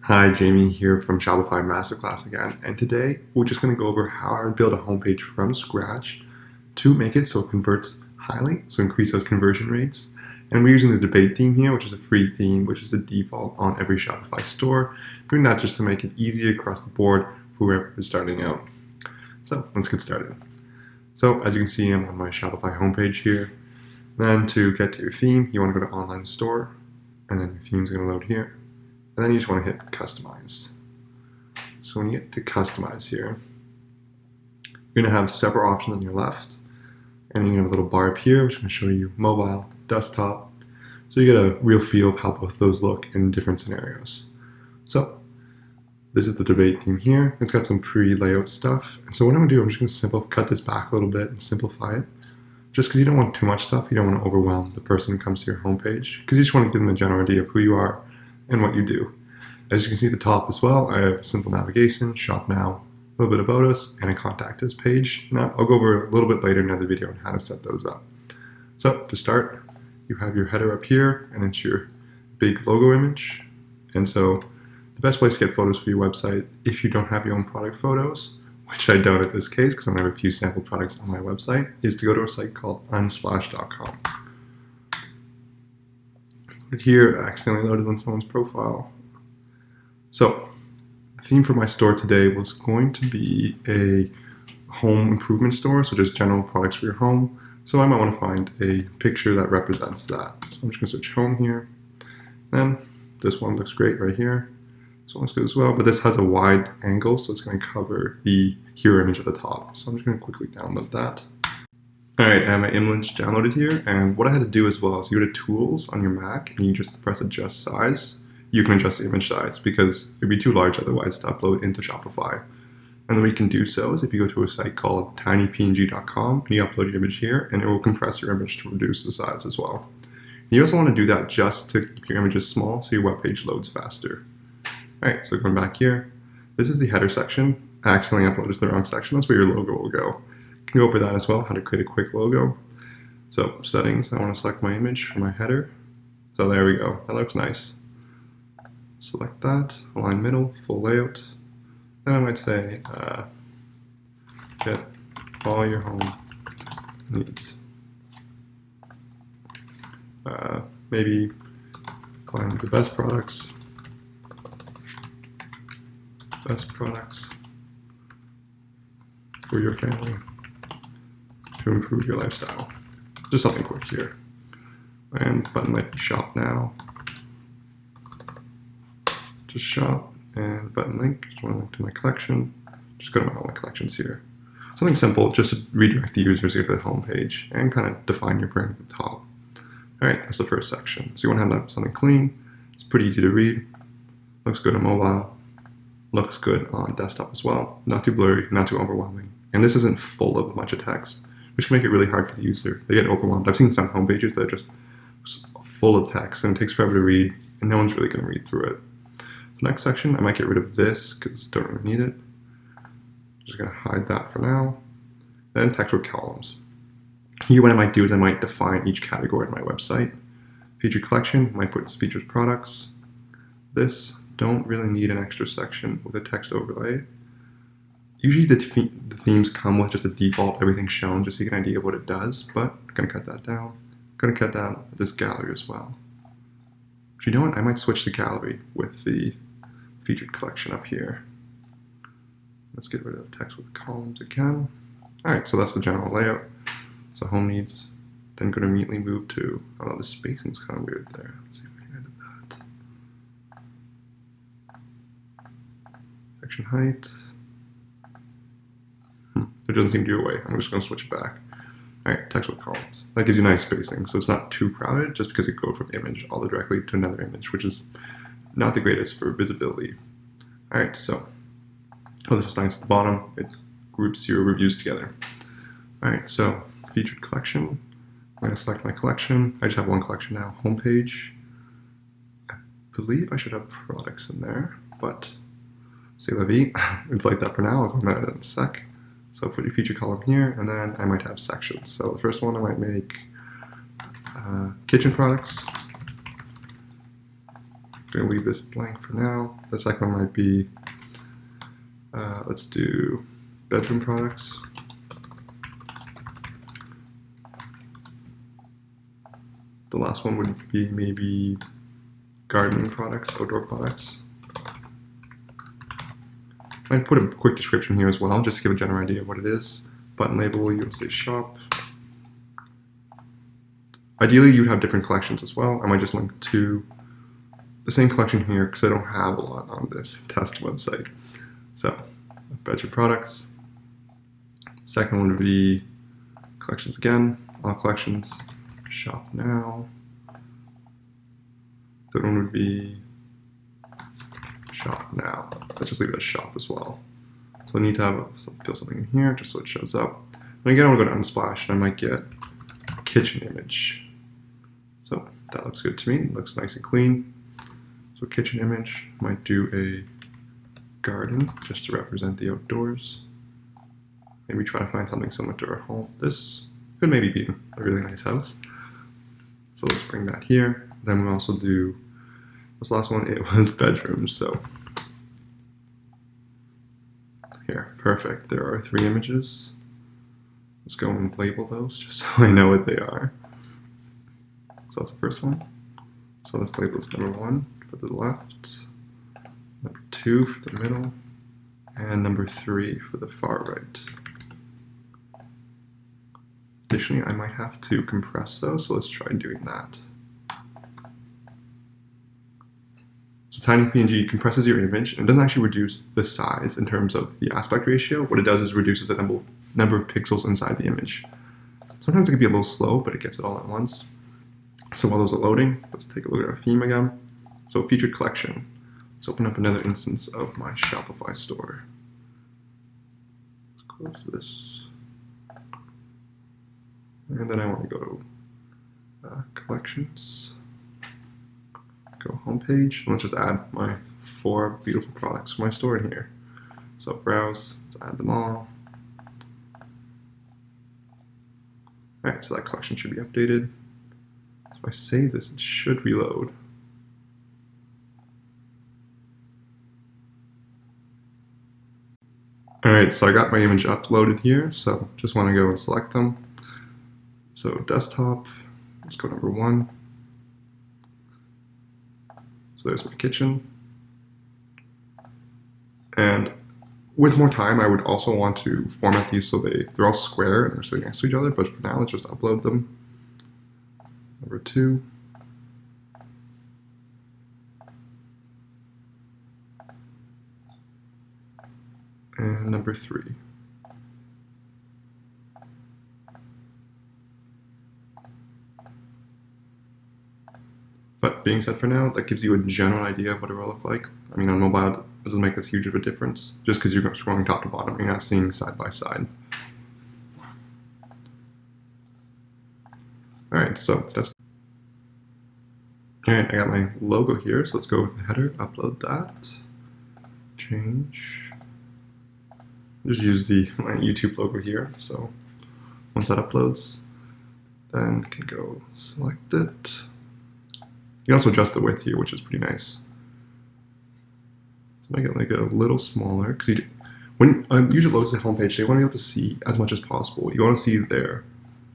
Hi, Jamie here from Shopify Masterclass again, and today we're just going to go over how I would build a homepage from scratch to make it so it converts highly, so increase those conversion rates. And we're using the debate theme here, which is a free theme, which is the default on every Shopify store. Doing that just to make it easy across the board for whoever is starting out. So let's get started. So as you can see, I'm on my Shopify homepage here. Then to get to your theme, you want to go to Online Store, and then your theme's going to load here. And then you just want to hit Customize. So when you get to Customize here, you're going to have several options on your left. And you're going to have a little bar up here, which is going to show you mobile, desktop. So you get a real feel of how both those look in different scenarios. So this is the debate theme here. It's got some pre-layout stuff. And so what I'm going to do, I'm just going to cut this back a little bit and simplify it. Just because you don't want too much stuff, you don't want to overwhelm the person who comes to your homepage, because you just want to give them a general idea of who you are and what you do. As you can see at the top as well, I have simple navigation, shop now, a little bit about us, and a contact us page. Now, I'll go over a little bit later in another video on how to set those up. So to start, you have your header up here, and it's your big logo image. And so the best place to get photos for your website, if you don't have your own product photos, which I don't at this case because I'm going to have a few sample products on my website, is to go to a site called unsplash.com. Here, I accidentally loaded on someone's profile. So, the theme for my store today was going to be a home improvement store, so just general products for your home. So I might want to find a picture that represents that. So I'm just going to search home here. Then this one looks great right here. This one looks good as well, but this has a wide angle, so it's going to cover the hero image at the top. So I'm just going to quickly download that. Alright, I have my image downloaded here, and what I had to do as well is you go to Tools on your Mac, and you just press Adjust Size. You can adjust the image size, because it would be too large otherwise to upload into Shopify. And the way you can do so is if you go to a site called tinypng.com, and you upload your image here, and it will compress your image to reduce the size as well. You also want to do that just to keep your images small, so your web page loads faster. Alright, so going back here, this is the header section. I accidentally uploaded to the wrong section, that's where your logo will go. Can go over that as well, how to create a quick logo. So settings, I want to select my image for my header. So there we go, that looks nice. Select that, align middle, full layout. Then I might say, get all your home needs. Maybe find the best products for your family to improve your lifestyle. Just something quick here. And button might be shop now. Just shop and button link. Just want to link to my collection. Just go to all my collections here. Something simple, just to redirect the users here to the home page and kind of define your brand at the top. Alright, that's the first section. So you want to have something clean. It's pretty easy to read. Looks good on mobile. Looks good on desktop as well. Not too blurry, not too overwhelming. And this isn't full of a bunch of text, which can make it really hard for the user. They get overwhelmed. I've seen some home pages that are just full of text and it takes forever to read, and no one's really going to read through it. The next section, I might get rid of this because I don't really need it. Just going to hide that for now. Then text with columns. Here what I might do is I might define each category in my website. Featured collection, I might put featured products. This, don't really need an extra section with a text overlay. Usually the themes come with just a default everything shown, just so you get an idea of what it does, but I'm going to cut that down. I'm going to cut down this gallery as well. But you know what, I might switch the gallery with the featured collection up here. Let's get rid of text with columns again. Alright, so that's the general layout. So home needs, then going to immediately move to, oh, the spacing's kind of weird there. Let's see if I can edit that. Section height. It doesn't seem to do away. I'm just going to switch it back. Alright, text with columns. That gives you nice spacing, so it's not too crowded, just because it goes from image all the directly to another image, which is not the greatest for visibility. Alright, so, oh, this is nice at the bottom. It groups your reviews together. Alright, so, featured collection. I'm going to select my collection. I just have one collection now. Homepage. I believe I should have products in there, but c'est la vie. It's like that for now. I'll go about it in a sec. So put your feature column here, and then I might have sections. So the first one I might make kitchen products, I'm going to leave this blank for now. The second one might be, let's do bedroom products. The last one would be maybe gardening products, outdoor products. I'd put a quick description here as well, just to give a general idea of what it is. Button label, you'll say shop. Ideally, you'd have different collections as well. I might just link to the same collection here because I don't have a lot on this test website. So, bedroom products. Second one would be collections again, all collections, shop now. Third one would be shop now. Let's just leave it as shop as well. So I need to have fill something in here just so it shows up. And again, I'll go to Unsplash and I might get a kitchen image. So that looks good to me. It looks nice and clean. So kitchen image, might do a garden just to represent the outdoors. Maybe try to find something similar to our home. This could maybe be a really nice house. So let's bring that here. Then we'll also do this last one. It was bedrooms. So here, perfect. There are 3 images. Let's go and label those just so I know what they are. So that's the first one. So let's label this number 1 for the left, number 2 for the middle, and number 3 for the far right. Additionally, I might have to compress those, so let's try doing that. So tiny PNG compresses your image and doesn't actually reduce the size in terms of the aspect ratio. What it does is reduces the number of pixels inside the image. Sometimes it can be a little slow, but it gets it all at once. So while those are loading, let's take a look at our theme again. So featured collection. Let's open up another instance of my Shopify store. Let's close this. And then I want to go to collections, go homepage, and let's just add my 4 beautiful products from my store in here. So browse, let's add them all. Alright, so that collection should be updated. So if I save this, it should reload. Alright, so I got my image uploaded here, so just want to go and select them. So desktop, let's go number 1. So there's my kitchen. And with more time, I would also want to format these so they're all square and they're sitting next to each other, but for now, let's just upload them. Number 2. And number 3. But being said for now, that gives you a general idea of what it will look like. I mean, on mobile, it doesn't make as huge of a difference, just because you're scrolling top to bottom, you're not seeing side by side. Alright, so that's... Alright, I got my logo here, so let's go with the header, upload that, change. Just use my YouTube logo here, so once that uploads, then can go select it. You can also adjust the width here, which is pretty nice. Make it like a little smaller, because when a user loads the homepage, they want to be able to see as much as possible. You want to see their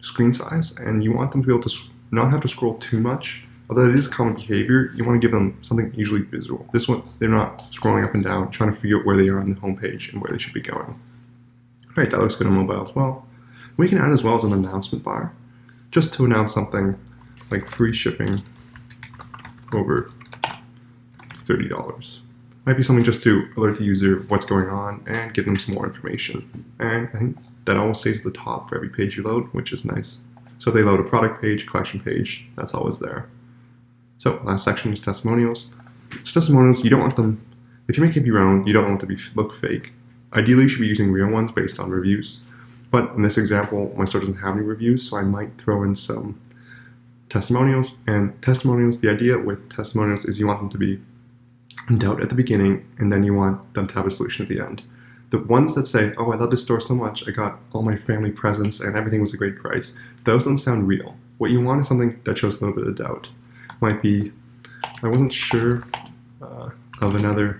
screen size, and you want them to be able to not have to scroll too much. Although it is common behavior, you want to give them something usually visual. This one, they're not scrolling up and down, trying to figure out where they are on the homepage and where they should be going. All right, that looks good on mobile as well. We can add as well as an announcement bar, just to announce something like free shipping over $30. Might be something just to alert the user what's going on and give them some more information. And I think that always stays at the top for every page you load, which is nice. So if they load a product page, collection page, that's always there. So last section is testimonials. So testimonials, you don't want them, if you're making up your own, you don't want them to look fake. Ideally, you should be using real ones based on reviews. But in this example, my store doesn't have any reviews, so I might throw in some testimonials. And testimonials, the idea with testimonials is you want them to be in doubt at the beginning, and then you want them to have a solution at the end. The ones that say, oh, I love this store so much, I got all my family presents and everything was a great price, those don't sound real. What you want is something that shows a little bit of doubt. Might be, I wasn't sure of another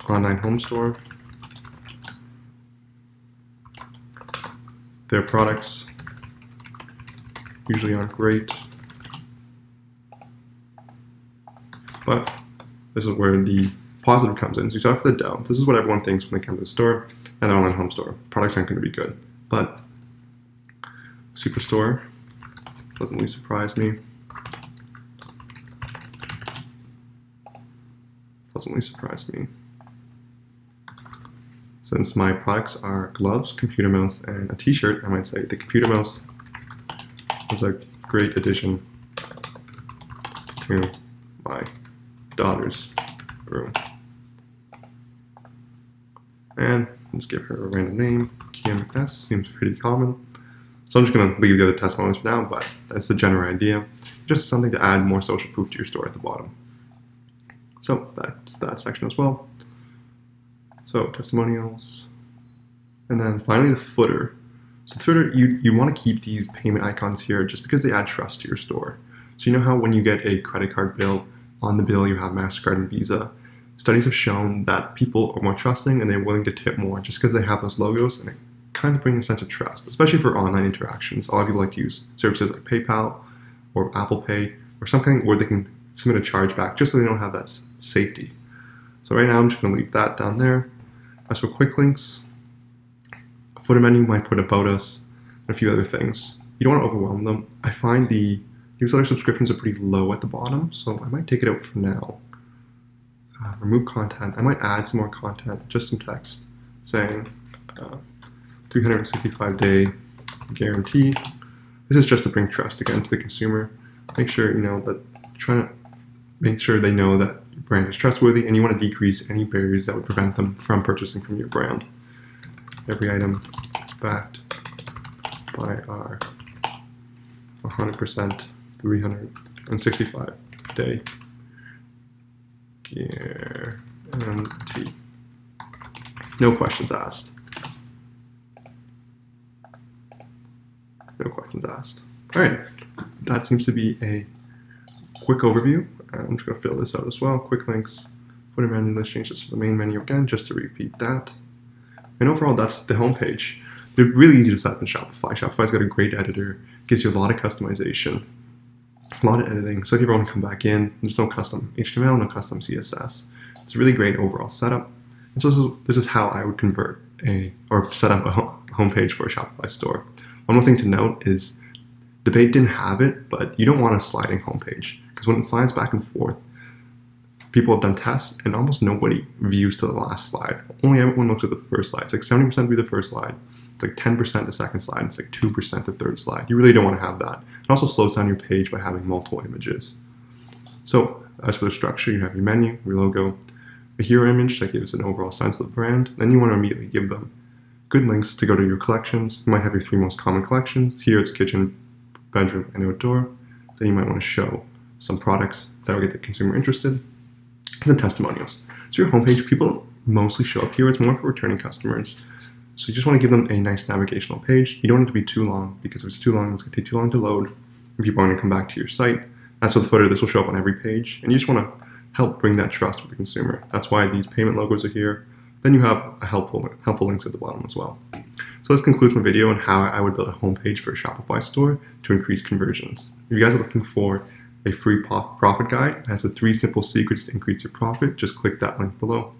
online home store. Their products usually aren't great, but this is where the positive comes in. So you start with the dough. This is what everyone thinks when they come to the store and the online home store. Products aren't going to be good, but Superstore pleasantly surprised me. Since my products are gloves, computer mouse, and a t-shirt, I might say the computer mouse is a great addition to my daughter's room. And let's give her a random name. Kim S seems pretty common. So I'm just going to leave the other testimonials for now, but that's the general idea. Just something to add more social proof to your store at the bottom. So that's that section as well. So testimonials. And then finally the footer. So the footer, you want to keep these payment icons here just because they add trust to your store. So you know how when you get a credit card bill, on the bill you have MasterCard and Visa. Studies have shown that people are more trusting and they're willing to tip more just because they have those logos, and it kind of brings a sense of trust, especially for online interactions. A lot of people like to use services like PayPal or Apple Pay or something where they can submit a chargeback just so they don't have that safety. So right now I'm just going to leave that down there. As for quick links, a footer menu might put about us and a few other things. You don't want to overwhelm them. I find the newsletter subscriptions are pretty low at the bottom, so I might take it out for now. Remove content. I might add some more content, just some text saying 365-day guarantee. This is just to bring trust again to the consumer. Make sure make sure they know that your brand is trustworthy, and you want to decrease any barriers that would prevent them from purchasing from your brand. Every item is backed by our 100% 365-day guarantee. No questions asked. All right, that seems to be a quick overview. I'm just going to fill this out as well. Quick links, footer menu, let's change this to the main menu again, just to repeat that. And overall, that's the homepage. They're really easy to set up in Shopify. Shopify's got a great editor, gives you a lot of customization, a lot of editing. So if you ever want to come back in, there's no custom HTML, no custom CSS. It's a really great overall setup. And so this is how I would set up a homepage for a Shopify store. One more thing to note is Debate didn't have it, but you don't want a sliding homepage because when it slides back and forth, people have done tests and almost nobody views to the last slide. Only everyone looks at the first slide. It's like 70% view the first slide. It's like 10% the second slide. It's like 2% the third slide. You really don't want to have that. It also slows down your page by having multiple images. So as for the structure, you have your menu, your logo, a hero image that gives an overall sense of the brand. Then you want to immediately give them good links to go to your collections. You might have your 3 most common collections. Here it's kitchen, bedroom, and outdoor. Then you might want to show some products that will get the consumer interested. And then testimonials. So your homepage, people mostly show up here. It's more for returning customers. So you just want to give them a nice navigational page. You don't want it to be too long because if it's too long, it's going to take too long to load. And people are going to come back to your site. That's with the footer. This will show up on every page. And you just want to help bring that trust with the consumer. That's why these payment logos are here. Then you have a helpful links at the bottom as well. So this concludes my video on how I would build a homepage for a Shopify store to increase conversions. If you guys are looking for a free profit guide that has the 3 simple secrets to increase your profit, just click that link below.